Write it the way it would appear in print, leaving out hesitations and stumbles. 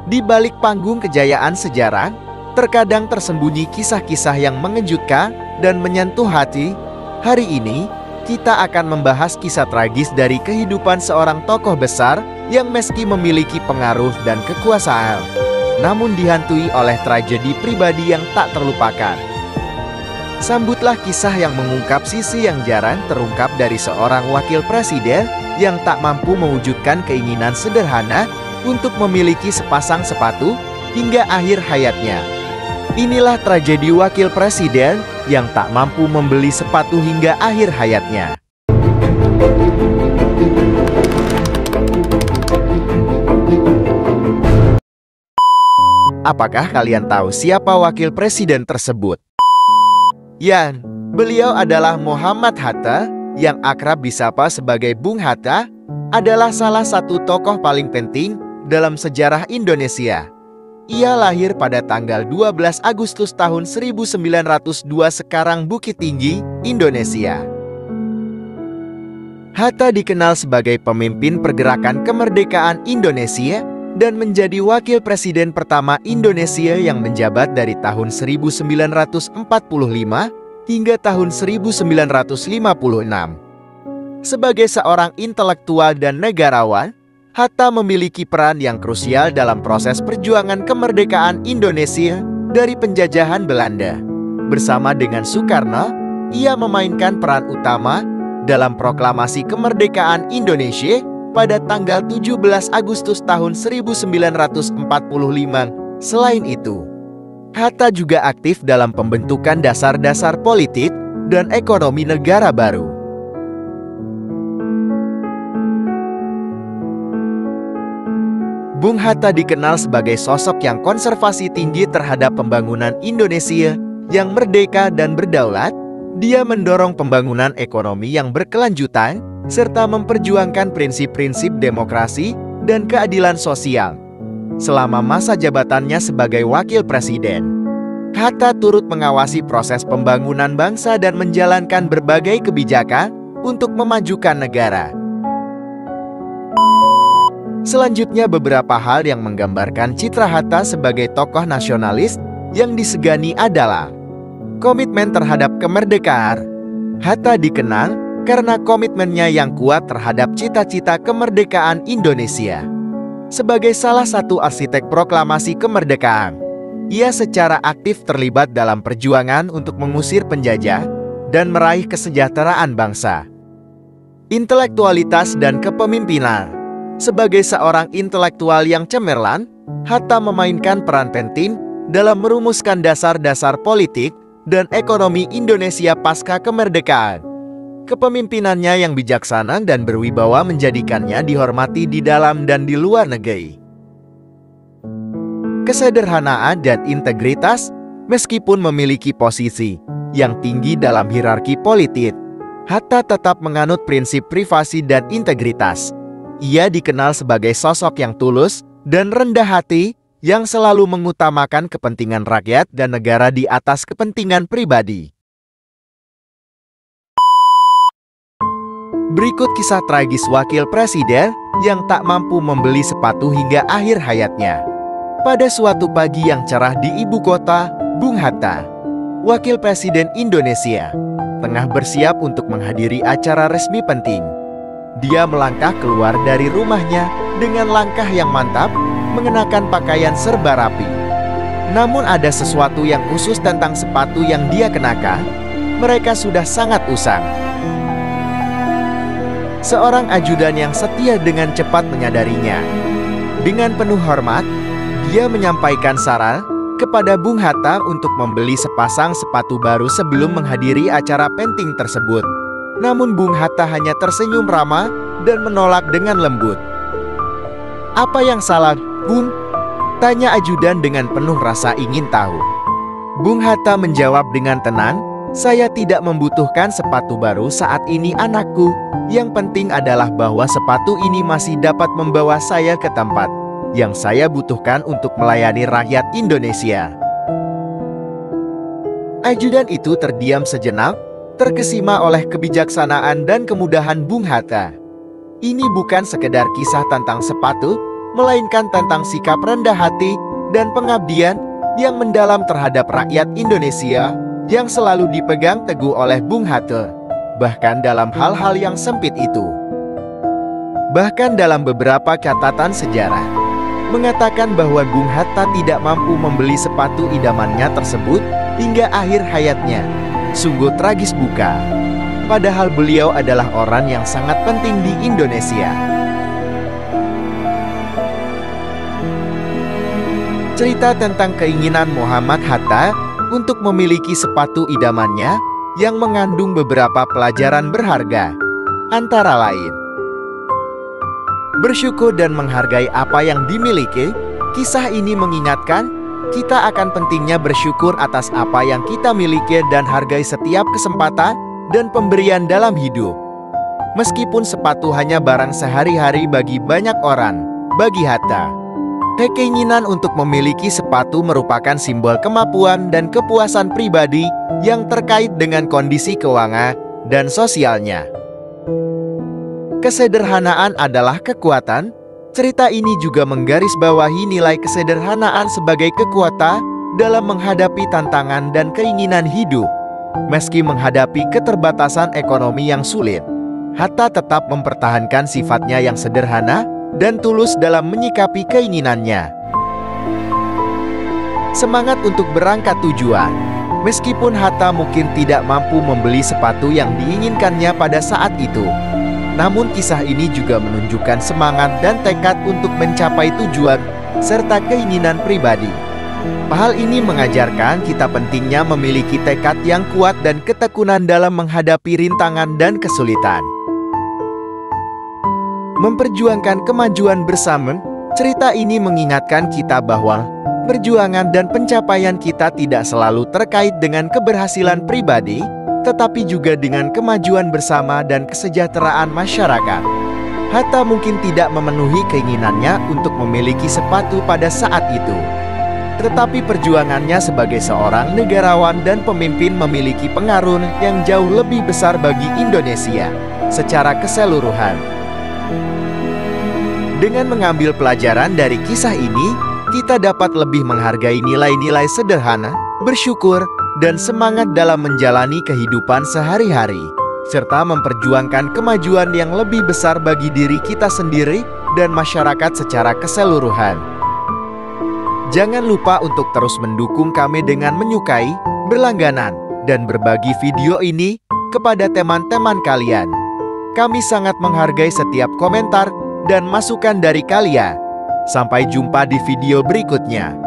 Di balik panggung kejayaan sejarah, terkadang tersembunyi kisah-kisah yang mengejutkan dan menyentuh hati. Hari ini, kita akan membahas kisah tragis dari kehidupan seorang tokoh besar yang meski memiliki pengaruh dan kekuasaan, namun dihantui oleh tragedi pribadi yang tak terlupakan. Sambutlah kisah yang mengungkap sisi yang jarang terungkap dari seorang wakil presiden yang tak mampu mewujudkan keinginan sederhana untuk memiliki sepasang sepatu hingga akhir hayatnya. Inilah tragedi wakil presiden yang tak mampu membeli sepatu hingga akhir hayatnya. Apakah kalian tahu siapa wakil presiden tersebut? Beliau adalah Muhammad Hatta, yang akrab disapa sebagai Bung Hatta, adalah salah satu tokoh paling penting dalam sejarah Indonesia. Ia lahir pada tanggal 12 Agustus tahun 1902 sekarang Bukit Tinggi, Indonesia. Hatta dikenal sebagai pemimpin pergerakan kemerdekaan Indonesia dan menjadi wakil presiden pertama Indonesia yang menjabat dari tahun 1945 hingga tahun 1956. Sebagai seorang intelektual dan negarawan, Hatta memiliki peran yang krusial dalam proses perjuangan kemerdekaan Indonesia dari penjajahan Belanda. Bersama dengan Soekarno, ia memainkan peran utama dalam proklamasi kemerdekaan Indonesia pada tanggal 17 Agustus tahun 1945. Selain itu, Hatta juga aktif dalam pembentukan dasar-dasar politik dan ekonomi negara baru. Bung Hatta dikenal sebagai sosok yang konservasi tinggi terhadap pembangunan Indonesia yang merdeka dan berdaulat. Dia mendorong pembangunan ekonomi yang berkelanjutan serta memperjuangkan prinsip-prinsip demokrasi dan keadilan sosial. Selama masa jabatannya sebagai wakil presiden, Hatta turut mengawasi proses pembangunan bangsa dan menjalankan berbagai kebijakan untuk memajukan negara. Selanjutnya, beberapa hal yang menggambarkan citra Hatta sebagai tokoh nasionalis yang disegani adalah komitmen terhadap kemerdekaan. Hatta dikenal karena komitmennya yang kuat terhadap cita-cita kemerdekaan Indonesia. Sebagai salah satu arsitek proklamasi kemerdekaan, ia secara aktif terlibat dalam perjuangan untuk mengusir penjajah dan meraih kesejahteraan bangsa. Intelektualitas dan kepemimpinan. Sebagai seorang intelektual yang cemerlang, Hatta memainkan peran penting dalam merumuskan dasar-dasar politik dan ekonomi Indonesia pasca kemerdekaan. Kepemimpinannya yang bijaksana dan berwibawa menjadikannya dihormati di dalam dan di luar negeri. Kesederhanaan dan integritas. Meskipun memiliki posisi yang tinggi dalam hierarki politik, Hatta tetap menganut prinsip privasi dan integritas. Ia dikenal sebagai sosok yang tulus dan rendah hati yang selalu mengutamakan kepentingan rakyat dan negara di atas kepentingan pribadi. Berikut kisah tragis wakil presiden yang tak mampu membeli sepatu hingga akhir hayatnya. Pada suatu pagi yang cerah di ibu kota, Bung Hatta, wakil presiden Indonesia, tengah bersiap untuk menghadiri acara resmi penting. Dia melangkah keluar dari rumahnya dengan langkah yang mantap, mengenakan pakaian serba rapi. Namun ada sesuatu yang khusus tentang sepatu yang dia kenakan. Mereka sudah sangat usang. Seorang ajudan yang setia dengan cepat menyadarinya. Dengan penuh hormat, dia menyampaikan saran kepada Bung Hatta untuk membeli sepasang sepatu baru sebelum menghadiri acara penting tersebut. Namun Bung Hatta hanya tersenyum ramah dan menolak dengan lembut. "Apa yang salah, Bung?" tanya ajudan dengan penuh rasa ingin tahu. Bung Hatta menjawab dengan tenang, "Saya tidak membutuhkan sepatu baru saat ini, anakku. Yang penting adalah bahwa sepatu ini masih dapat membawa saya ke tempat yang saya butuhkan untuk melayani rakyat Indonesia." Ajudan itu terdiam sejenak, terkesima oleh kebijaksanaan dan kemudahan Bung Hatta. Ini bukan sekedar kisah tentang sepatu, melainkan tentang sikap rendah hati dan pengabdian yang mendalam terhadap rakyat Indonesia yang selalu dipegang teguh oleh Bung Hatta, bahkan dalam hal-hal yang sempit itu. Bahkan dalam beberapa catatan sejarah, mengatakan bahwa Bung Hatta tidak mampu membeli sepatu idamannya tersebut hingga akhir hayatnya. Sungguh tragis bukan? Padahal beliau adalah orang yang sangat penting di Indonesia. Cerita tentang keinginan Muhammad Hatta untuk memiliki sepatu idamannya yang mengandung beberapa pelajaran berharga, antara lain bersyukur dan menghargai apa yang dimiliki. Kisah ini mengingatkan kita akan pentingnya bersyukur atas apa yang kita miliki dan hargai setiap kesempatan dan pemberian dalam hidup. Meskipun sepatu hanya barang sehari-hari bagi banyak orang, bagi Hatta, keinginan untuk memiliki sepatu merupakan simbol kemampuan dan kepuasan pribadi yang terkait dengan kondisi keuangan dan sosialnya. Kesederhanaan adalah kekuatan. Cerita ini juga menggarisbawahi nilai kesederhanaan sebagai kekuatan dalam menghadapi tantangan dan keinginan hidup. Meski menghadapi keterbatasan ekonomi yang sulit, Hatta tetap mempertahankan sifatnya yang sederhana dan tulus dalam menyikapi keinginannya. Semangat untuk berangkat tujuan. Meskipun Hatta mungkin tidak mampu membeli sepatu yang diinginkannya pada saat itu, namun kisah ini juga menunjukkan semangat dan tekad untuk mencapai tujuan serta keinginan pribadi. Hal ini mengajarkan kita pentingnya memiliki tekad yang kuat dan ketekunan dalam menghadapi rintangan dan kesulitan. Memperjuangkan kemajuan bersama. Cerita ini mengingatkan kita bahwa perjuangan dan pencapaian kita tidak selalu terkait dengan keberhasilan pribadi, tetapi juga dengan kemajuan bersama dan kesejahteraan masyarakat. Hatta mungkin tidak memenuhi keinginannya untuk memiliki sepatu pada saat itu, tetapi perjuangannya sebagai seorang negarawan dan pemimpin memiliki pengaruh yang jauh lebih besar bagi Indonesia secara keseluruhan. Dengan mengambil pelajaran dari kisah ini, kita dapat lebih menghargai nilai-nilai sederhana, bersyukur, dan semangat dalam menjalani kehidupan sehari-hari, serta memperjuangkan kemajuan yang lebih besar bagi diri kita sendiri dan masyarakat secara keseluruhan. Jangan lupa untuk terus mendukung kami dengan menyukai, berlangganan, dan berbagi video ini kepada teman-teman kalian. Kami sangat menghargai setiap komentar dan masukan dari kalian. Sampai jumpa di video berikutnya.